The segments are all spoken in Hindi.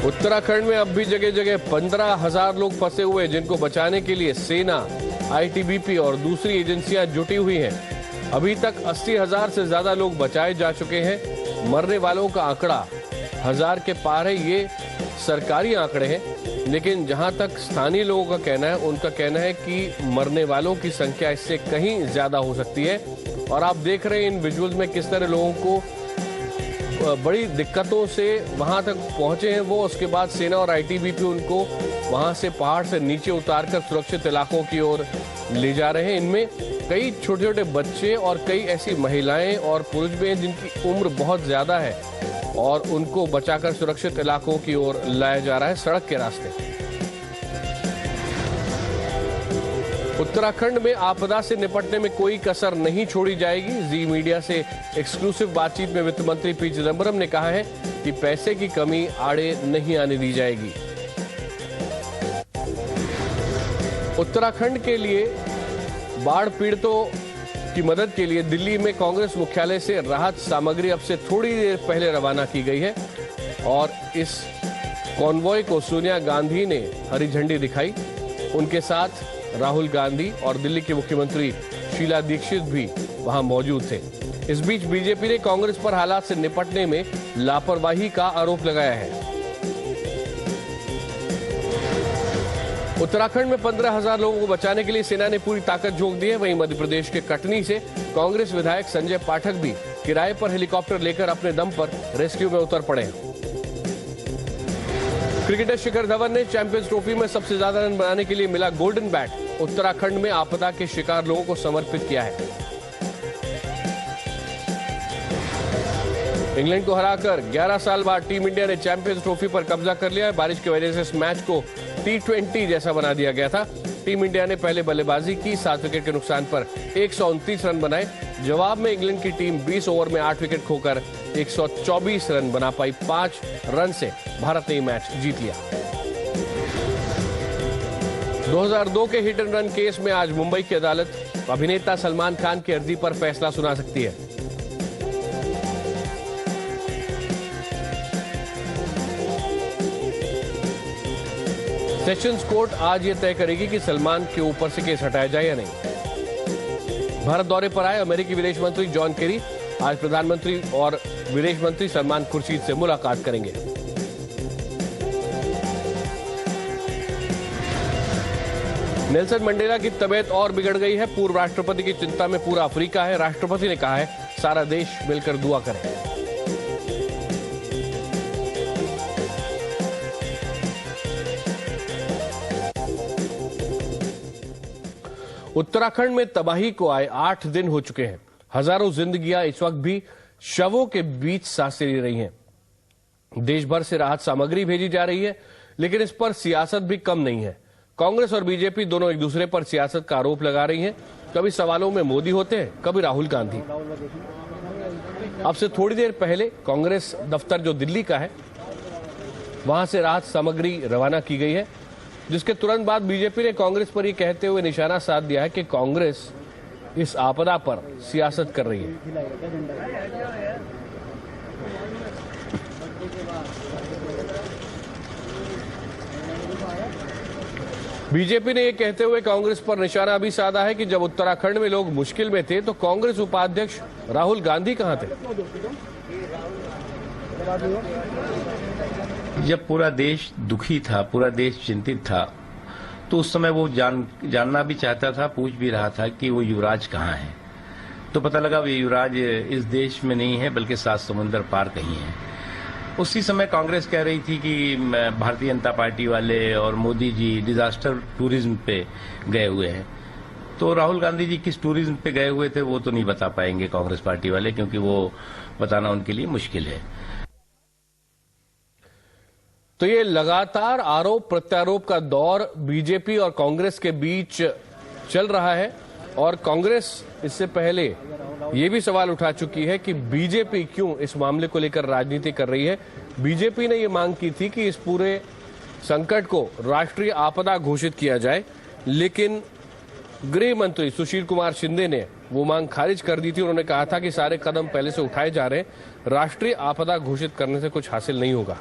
उत्तराखंड में अब भी जगह जगह 15,000 लोग फंसे हुए हैं, जिनको बचाने के लिए सेना, आईटीबीपी और दूसरी एजेंसियां जुटी हुई हैं। अभी तक 80,000 से ज्यादा लोग बचाए जा चुके हैं। मरने वालों का आंकड़ा 1000 के पार है। ये सरकारी आंकड़े हैं, लेकिन जहां तक स्थानीय लोगों का कहना है, उनका कहना है कि मरने वालों की संख्या इससे कहीं ज्यादा हो सकती है। और आप देख रहे हैं इन विजुअल्स में किस तरह लोगों को बड़ी दिक्कतों से वहां तक पहुंचे हैं वो। उसके बाद सेना और आईटीबीपी उनको वहां से पहाड़ से नीचे उतारकर सुरक्षित इलाकों की ओर ले जा रहे हैं। इनमें कई छोटे छोटे बच्चे और कई ऐसी महिलाएं और पुरुष भी हैं जिनकी उम्र बहुत ज्यादा है, और उनको बचाकर सुरक्षित इलाकों की ओर लाया जा रहा है सड़क के रास्ते। उत्तराखंड में आपदा से निपटने में कोई कसर नहीं छोड़ी जाएगी। जी मीडिया से एक्सक्लूसिव बातचीत में वित्त मंत्री पी चिदंबरम ने कहा है कि पैसे की कमी आड़े नहीं आने दी जाएगी। उत्तराखंड के लिए बाढ़ पीड़ितों की मदद के लिए दिल्ली में कांग्रेस मुख्यालय से राहत सामग्री अब से थोड़ी देर पहले रवाना की गई है, और इस कॉन्वॉय को सोनिया गांधी ने हरी झंडी दिखाई। उनके साथ राहुल गांधी और दिल्ली के मुख्यमंत्री शीला दीक्षित भी वहां मौजूद थे। इस बीच बीजेपी ने कांग्रेस पर हालात से निपटने में लापरवाही का आरोप लगाया है। उत्तराखंड में 15,000 लोगों को बचाने के लिए सेना ने पूरी ताकत झोंक दी है। वहीं मध्य प्रदेश के कटनी से कांग्रेस विधायक संजय पाठक भी किराए पर हेलीकॉप्टर लेकर अपने दम पर रेस्क्यू में उतर पड़े हैं। क्रिकेटर शिखर धवन ने चैंपियंस ट्रॉफी में सबसे ज्यादा रन बनाने के लिए मिला गोल्डन बैट उत्तराखंड में आपदा के शिकार लोगों को समर्पित किया है। इंग्लैंड को हराकर 11 साल बाद टीम इंडिया ने चैंपियंस ट्रॉफी पर कब्जा कर लिया है। बारिश की वजह से इस मैच को T20 जैसा बना दिया गया था। टीम इंडिया ने पहले बल्लेबाजी की, 7 विकेट के नुकसान पर 129 रन बनाए। जवाब में इंग्लैंड की टीम 20 ओवर में 8 विकेट खोकर 124 रन बना पाई। 5 रन से भारत ने ये मैच जीत लिया। 2002 के हिट एंड रन केस में आज मुंबई की अदालत अभिनेता सलमान खान की अर्जी पर फैसला सुना सकती है। सेशंस कोर्ट आज यह तय करेगी कि सलमान के ऊपर से केस हटाया जाए या नहीं। भारत दौरे पर आए अमेरिकी विदेश मंत्री जॉन केरी आज प्रधानमंत्री और विदेश मंत्री सलमान खुर्शीद से मुलाकात करेंगे। नेल्सन मंडेला की तबीयत और बिगड़ गई है। पूर्व राष्ट्रपति की चिंता में पूरा अफ्रीका है। राष्ट्रपति ने कहा है सारा देश मिलकर दुआ करे। उत्तराखंड में तबाही को आए 8 दिन हो चुके हैं। हजारों जिंदगियां इस वक्त भी शवों के बीच सांसें ले रही हैं। देश भर से राहत सामग्री भेजी जा रही है, लेकिन इस पर सियासत भी कम नहीं है। कांग्रेस और बीजेपी दोनों एक दूसरे पर सियासत का आरोप लगा रही हैं। कभी सवालों में मोदी होते हैं, कभी राहुल गांधी। अब से थोड़ी देर पहले कांग्रेस दफ्तर जो दिल्ली का है, वहां से राहत सामग्री रवाना की गई है, जिसके तुरंत बाद बीजेपी ने कांग्रेस पर यह कहते हुए निशाना साध दिया है कि कांग्रेस इस आपदा पर सियासत कर रही है। बीजेपी ने यह कहते हुए कांग्रेस पर निशाना भी साधा है कि जब उत्तराखंड में लोग मुश्किल में थे तो कांग्रेस उपाध्यक्ष राहुल गांधी कहां थे। जब पूरा देश दुखी था, पूरा देश चिंतित था, तो उस समय वो जानना भी चाहता था, पूछ भी रहा था कि वो युवराज कहाँ है। तो पता लगा वो युवराज इस देश में नहीं है, बल्कि 7 समुंदर पार कहीं है। उसी समय कांग्रेस कह रही थी कि भारतीय जनता पार्टी वाले और मोदी जी डिजास्टर टूरिज्म पे गए हुए हैं। तो राहुल गांधी जी किस टूरिज्म पे गए हुए थे वो तो नहीं बता पाएंगे कांग्रेस पार्टी वाले, क्योंकि वो बताना उनके लिए मुश्किल है। तो ये लगातार आरोप प्रत्यारोप का दौर बीजेपी और कांग्रेस के बीच चल रहा है, और कांग्रेस इससे पहले ये भी सवाल उठा चुकी है कि बीजेपी क्यों इस मामले को लेकर राजनीति कर रही है। बीजेपी ने ये मांग की थी कि इस पूरे संकट को राष्ट्रीय आपदा घोषित किया जाए, लेकिन गृह मंत्री सुशील कुमार शिंदे ने वो मांग खारिज कर दी थी। उन्होंने कहा था कि सारे कदम पहले से उठाए जा रहे हैं, राष्ट्रीय आपदा घोषित करने से कुछ हासिल नहीं होगा।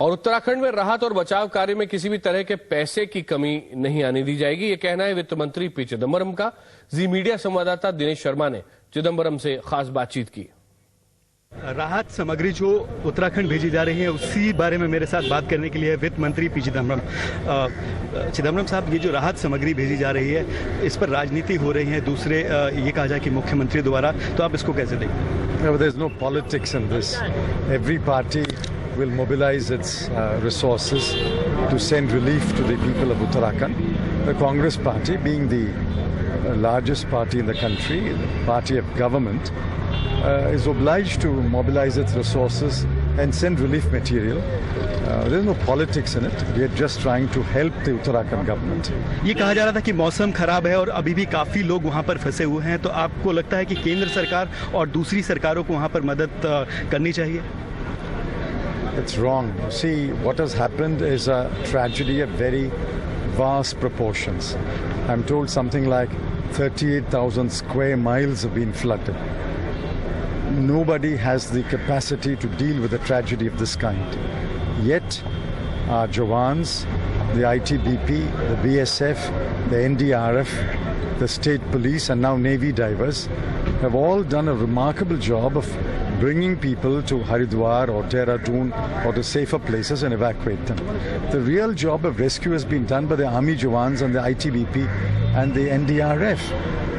और उत्तराखंड में राहत और बचाव कार्य में किसी भी तरह के पैसे की कमी नहीं आने दी जाएगी, ये कहना है वित्त मंत्री पी चिदम्बरम का। जी मीडिया संवाददाता दिनेश शर्मा ने चिदम्बरम से खास बातचीत की। राहत सामग्री जो उत्तराखंड भेजी जा रही है उसी बारे में मेरे साथ बात करने के लिए वित्त मंत्री पी चिदम्बरम। चिदम्बरम साहब, ये जो राहत सामग्री भेजी जा रही है इस पर राजनीति हो रही है, दूसरे ये कहा जाए कि मुख्यमंत्री द्वारा, तो आप इसको कैसे देखते हैं? There is no politics in this. Every party will mobilize its resources to send relief to the people of Uttarakhand. The Congress party, being the largest party in the country, the party of government, is obliged to mobilize its resources and send relief material. There is no politics in it. We are just trying to help the Uttarakhand government. ये कहा जा रहा था कि मौसम खराब है और अभी भी काफी लोग वहां पर फंसे हुए हैं, तो आपको लगता है कि केंद्र सरकार और दूसरी सरकारों को वहां पर मदद करनी चाहिए? It's wrong. See, what has happened is a tragedy of very vast proportions. I'm told something like 38,000 square miles have been flooded. Nobody has the capacity to deal with a tragedy of this kind. Yet, our Jawans, the ITBP, the BSF, the NDRF, the state police and now Navy divers have all done a remarkable job of bringing people to Haridwar or Dehradun or to safer places and evacuate them. The real job of rescue has been done by the Army Jawans and the ITBP and the NDRF.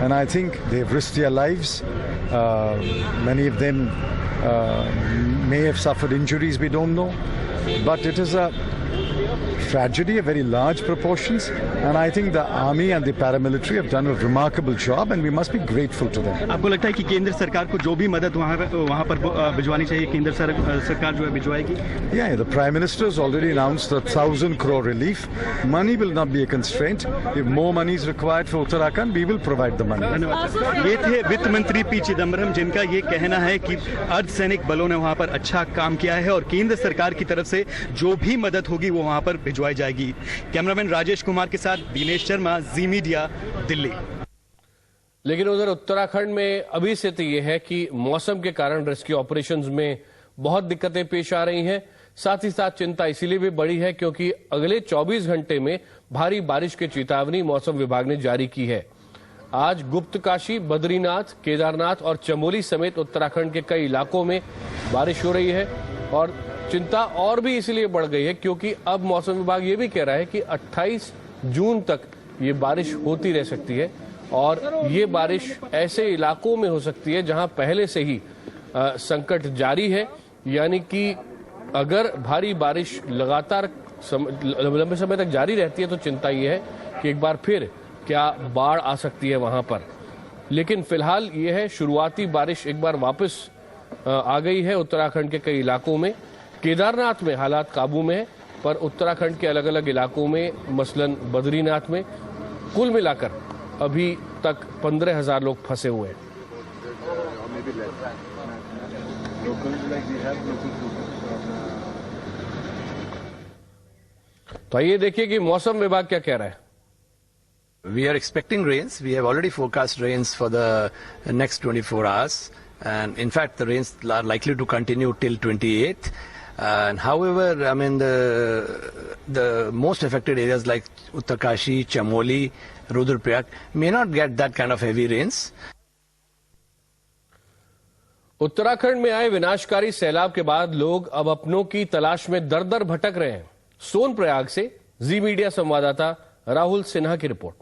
And I think they've risked their lives. Many of them may have suffered injuries, we don't know. But it is a tragedy of very large proportions, and I think the army and the paramilitary have done a remarkable job, and we must be grateful to them. आपको लगता है कि केंद्र सरकार को जो भी मदद वहां पर भिजवानी चाहिए, केंद्र सरकार जो है भिजवाएगी? Yeah, the Prime Minister has already announced 1,000 crore relief. Money will not be a constraint. If more money is required for Uttarakhand, we will provide the money. धन्यवाद। ये थे वित्त मंत्री पी चिदम्बरम, जिनका ये कहना है कि अर्धसैनिक बलों ने वहां पर अच्छा काम किया है और केंद्र सरकार की तरफ से जो भी मदद होगी वो वहां पर भिजवाई जाएगी। कैमरामैन राजेश कुमार के साथ दिनेश शर्मा, जी मीडिया, दिल्ली। लेकिन उधर उत्तराखंड में अभी स्थिति यह है कि मौसम के कारण रेस्क्यू ऑपरेशंस में बहुत दिक्कतें पेश आ रही हैं। साथ ही साथ चिंता इसीलिए भी बढ़ी है क्योंकि अगले 24 घंटे में भारी बारिश की चेतावनी मौसम विभाग ने जारी की है। आज गुप्तकाशी, बद्रीनाथ, केदारनाथ और चमोली समेत उत्तराखंड के कई इलाकों में बारिश हो रही है और चिंता और भी इसलिए बढ़ गई है क्योंकि अब मौसम विभाग ये भी कह रहा है कि 28 जून तक ये बारिश होती रह सकती है और ये बारिश ऐसे इलाकों में हो सकती है जहां पहले से ही संकट जारी है। यानी कि अगर भारी बारिश लगातार लंबे समय तक जारी रहती है तो चिंता ये है कि एक बार फिर क्या बाढ़ आ सकती है वहां पर। लेकिन फिलहाल ये है शुरुआती बारिश एक बार वापस आ गई है उत्तराखंड के कई इलाकों में। केदारनाथ में हालात काबू में है, पर उत्तराखंड के अलग अलग इलाकों में मसलन बद्रीनाथ में कुल मिलाकर अभी तक 15,000 लोग फंसे हुए हैं। तो आइए देखिए कि मौसम विभाग क्या कह रहा है। We are expecting rains. We have already forecast rains for the next 24 hours. And in fact, the rains are likely to continue till 28th. And however, I mean, the most affected areas like Uttarkashi, Chamoli, Rudraprayag may not get that kind of heavy rains. Uttarakhand में आए विनाशकारी सैलाब के बाद लोग अब अपनों की तलाश में दर दर भटक रहे हैं। सोनप्रयाग से जी मीडिया संवाददाता राहुल सिन्हा की रिपोर्ट।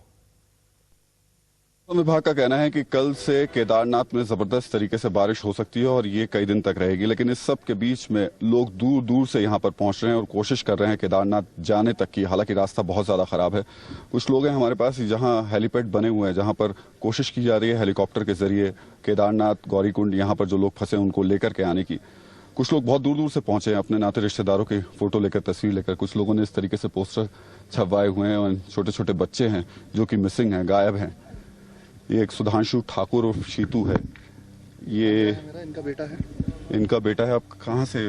मौसम विभाग का कहना है कि कल से केदारनाथ में जबरदस्त तरीके से बारिश हो सकती है और ये कई दिन तक रहेगी, लेकिन इस सब के बीच में लोग दूर दूर से यहाँ पर पहुंच रहे हैं और कोशिश कर रहे हैं केदारनाथ जाने तक की। हालांकि रास्ता बहुत ज्यादा खराब है। कुछ लोग हैं हमारे पास जहाँ हेलीपैड बने हुए हैं, जहाँ पर कोशिश की जा रही है हेलीकॉप्टर के जरिए केदारनाथ, गौरीकुंड, यहाँ पर जो लोग फंसे उनको लेकर के आने की। कुछ लोग बहुत दूर दूर से पहुंचे हैं अपने नाते रिश्तेदारों की फोटो लेकर, तस्वीर लेकर। कुछ लोगों ने इस तरीके से पोस्टर छपवाए हुए हैं और छोटे छोटे बच्चे हैं जो कि मिसिंग हैं, गायब हैं। ये एक सुधांशु ठाकुर और शीतू है, ये इनका बेटा है। इनका बेटा है। आप कहाँ से?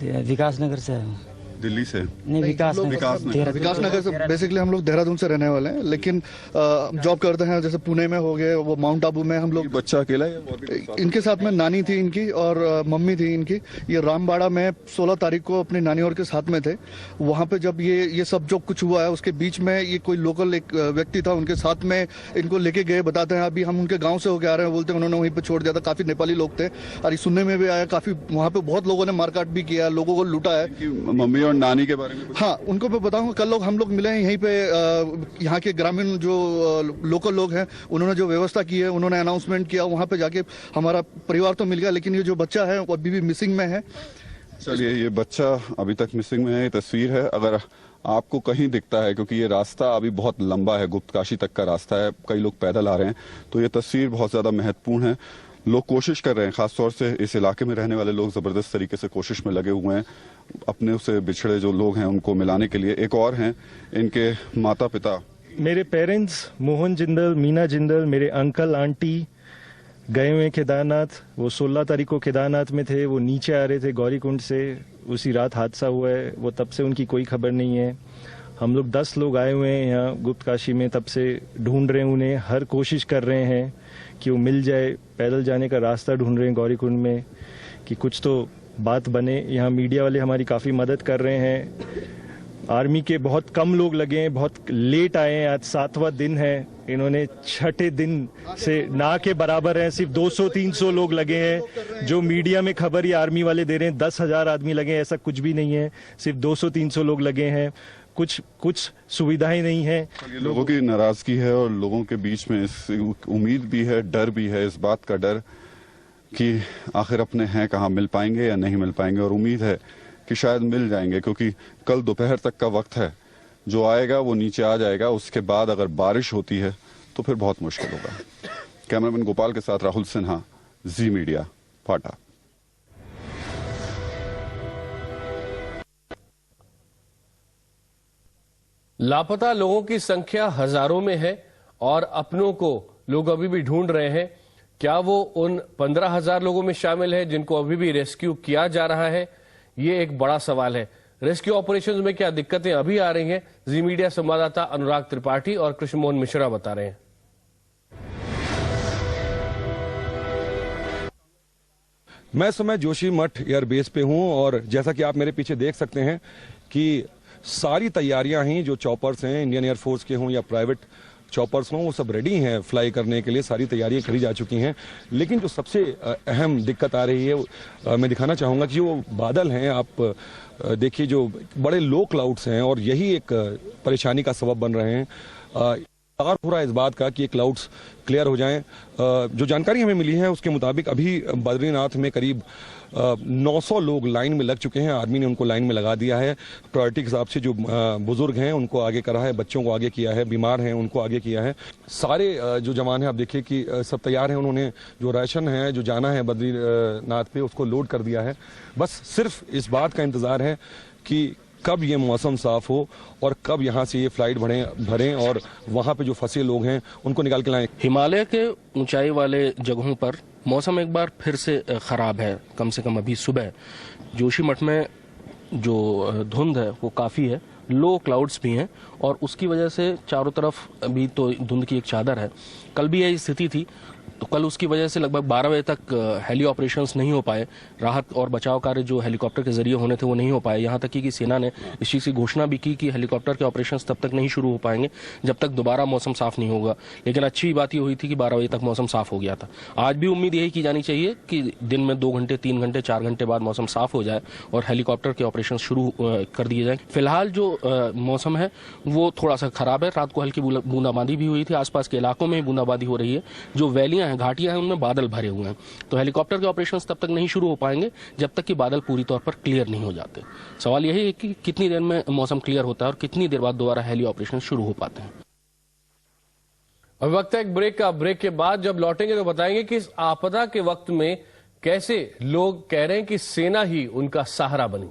विकास नगर से आए हूँ। दिल्ली से नहीं, विकास विकास नगर से बेसिकली हम लोग देहरादून से रहने वाले हैं, लेकिन जॉब करते हैं जैसे पुणे में हो गए, वो माउंट आबू में हम लोग। बच्चा अकेला है और भी इनके साथ में नानी थी इनकी और मम्मी थी इनकी। ये रामबाड़ा में 16 तारीख को अपनी नानी और के साथ में थे। वहां पे जब ये सब जो कुछ हुआ है उसके बीच में ये कोई लोकल एक व्यक्ति था, उनके साथ में इनको लेके गए। बताते हैं अभी हम उनके गाँव से होके आ रहे हैं, बोलते हैं उन्होंने वहीं पर छोड़ दिया था। काफी नेपाली लोग थे और ये सुनने में भी आया काफी वहां पे बहुत लोगों ने मारकाट भी किया, लोगों को लूटा है। मम्मी और नानी के बारे में हाँ, उनको मैं बताऊंगा। कल लोग हम लोग मिले हैं यहीं पे, यहाँ के ग्रामीण जो लोकल लोग हैं उन्होंने जो व्यवस्था की है, उन्होंने अनाउंसमेंट किया, वहां पे जाके हमारा परिवार तो मिल गया, लेकिन ये जो बच्चा है वो अभी भी मिसिंग में है। चलिए, ये बच्चा अभी तक मिसिंग में है। ये तस्वीर है, अगर आपको कहीं दिखता है, क्योंकि ये रास्ता अभी बहुत लंबा है, गुप्तकाशी तक का रास्ता है, कई लोग पैदल आ रहे हैं, तो ये तस्वीर बहुत ज्यादा महत्वपूर्ण है। लोग कोशिश कर रहे हैं, खासतौर से इस इलाके में रहने वाले लोग जबरदस्त तरीके से कोशिश में लगे हुए हैं अपने से बिछड़े जो लोग हैं उनको मिलाने के लिए। एक और हैं इनके माता पिता। मेरे पेरेंट्स मोहन जिंदल, मीना जिंदल, मेरे अंकल आंटी गए हुए केदारनाथ। वो 16 तारीख को केदारनाथ में थे, वो नीचे आ रहे थे गौरीकुंड से, उसी रात हादसा हुआ है। वो तब से उनकी कोई खबर नहीं है। हम लोग 10 लोग आए हुए हैं यहाँ गुप्तकाशी में, तब से ढूंढ रहे हैं उन्हें, हर कोशिश कर रहे हैं कि वो मिल जाए। पैदल जाने का रास्ता ढूंढ रहे हैं गौरीकुंड में कि कुछ तो बात बने। यहाँ मीडिया वाले हमारी काफ़ी मदद कर रहे हैं। आर्मी के बहुत कम लोग लगे हैं, बहुत लेट आए हैं। आज 7वां दिन है, इन्होंने 6ठे दिन से ना के बराबर हैं। सिर्फ 200-300 लोग लगे हैं। जो मीडिया में खबर ये आर्मी वाले दे रहे हैं 10,000 आदमी लगे हैं, ऐसा कुछ भी नहीं है। सिर्फ 200-300 लोग लगे हैं। कुछ सुविधाएं नहीं है। लोगों की नाराजगी है और लोगों के बीच में उम्मीद भी है, डर भी है। इस बात का डर कि आखिर अपने हैं कहाँ, मिल पाएंगे या नहीं मिल पाएंगे। और उम्मीद है कि शायद मिल जाएंगे, क्योंकि कल दोपहर तक का वक्त है। जो आएगा वो नीचे आ जाएगा। उसके बाद अगर बारिश होती है तो फिर बहुत मुश्किल होगा। कैमरामैन गोपाल के साथ राहुल सिन्हा, जी मीडिया, फाटा। लापता लोगों की संख्या हजारों में है और अपनों को लोग अभी भी ढूंढ रहे हैं। क्या वो उन 15,000 लोगों में शामिल है जिनको अभी भी रेस्क्यू किया जा रहा है? ये एक बड़ा सवाल है। रेस्क्यू ऑपरेशंस में क्या दिक्कतें अभी आ रही हैं? जी मीडिया संवाददाता अनुराग त्रिपाठी और कृष्ण मोहन मिश्रा बता रहे हैं। मैं इस समय जोशीमठ एयरबेस पे हूं और जैसा कि आप मेरे पीछे देख सकते हैं कि सारी तैयारियां हैं। जो चॉपर्स हैं, इंडियन एयरफोर्स के हों या प्राइवेट चॉपर्स हों, वो सब रेडी हैं फ्लाई करने के लिए। सारी तैयारियां करी जा चुकी हैं। लेकिन जो सबसे अहम दिक्कत आ रही है, मैं दिखाना चाहूंगा कि जो बादल हैं, आप देखिए, जो बड़े लो क्लाउड्स हैं और यही एक परेशानी का सबब बन रहे हैं। लगातार हो रहा है इस बात का कि ये क्लाउड्स क्लियर हो जाएं। जो जानकारी हमें मिली है उसके मुताबिक अभी बद्रीनाथ में करीब 900 लोग लाइन में लग चुके हैं। आर्मी ने उनको लाइन में लगा दिया है। प्रायोरिटी के हिसाब से जो बुजुर्ग हैं उनको आगे करा है, बच्चों को आगे किया है, बीमार हैं उनको आगे किया है। सारे जो जवान हैं, आप देखिए कि सब तैयार हैं। उन्होंने जो राशन है, जो जाना है बद्रीनाथ पे, उसको लोड कर दिया है। बस सिर्फ इस बात का इंतजार है कि कब ये मौसम साफ हो और कब यहाँ से ये फ्लाइट भरें और वहाँ पे जो फंसे लोग हैं उनको निकाल के लाएं। हिमालय के ऊंचाई वाले जगहों पर मौसम एक बार फिर से खराब है। कम से कम अभी सुबह जोशीमठ में जो धुंध है वो काफ़ी है, लो क्लाउड्स भी हैं और उसकी वजह से चारों तरफ अभी तो धुंध की एक चादर है। कल भी यही स्थिति थी, तो कल उसकी वजह से लगभग 12 बजे तक हेली ऑपरेशंस नहीं हो पाए। राहत और बचाव कार्य जो हेलीकॉप्टर के जरिए होने थे वो नहीं हो पाए। यहाँ तक कि सेना ने इस चीज़ की घोषणा भी की कि हेलीकॉप्टर के ऑपरेशंस तब तक नहीं शुरू हो पाएंगे जब तक दोबारा मौसम साफ नहीं होगा। लेकिन अच्छी बात ये हुई थी कि 12 बजे तक मौसम साफ हो गया था। आज भी उम्मीद यही की जानी चाहिए कि दिन में 2 घंटे, 3 घंटे, 4 घंटे बाद मौसम साफ हो जाए और हेलीकॉप्टर के ऑपरेशन शुरू कर दिए जाए। फिलहाल जो मौसम है वो थोड़ा सा खराब है। रात को हल्की बूंदाबांदी भी हुई थी। आसपास के इलाकों में बूंदाबांदी हो रही है। जो वैलियां हैं, घाटियां हैं, उनमें बादल भरे हुए हैं। तो हेलीकॉप्टर के ऑपरेशंस तब तक नहीं शुरू हो पाएंगे जब तक कि बादल पूरी तौर पर क्लियर नहीं हो जाते। सवाल यही है कि कितनी देर में मौसम क्लियर होता है और कितनी देर बाद दोबारा हेली ऑपरेशन शुरू हो पाते हैं। अब वक्त है एक ब्रेक का। ब्रेक के बाद जब लौटेंगे तो बताएंगे कि इस आपदा के वक्त में कैसे लोग कह रहे हैं कि सेना ही उनका सहारा बनी।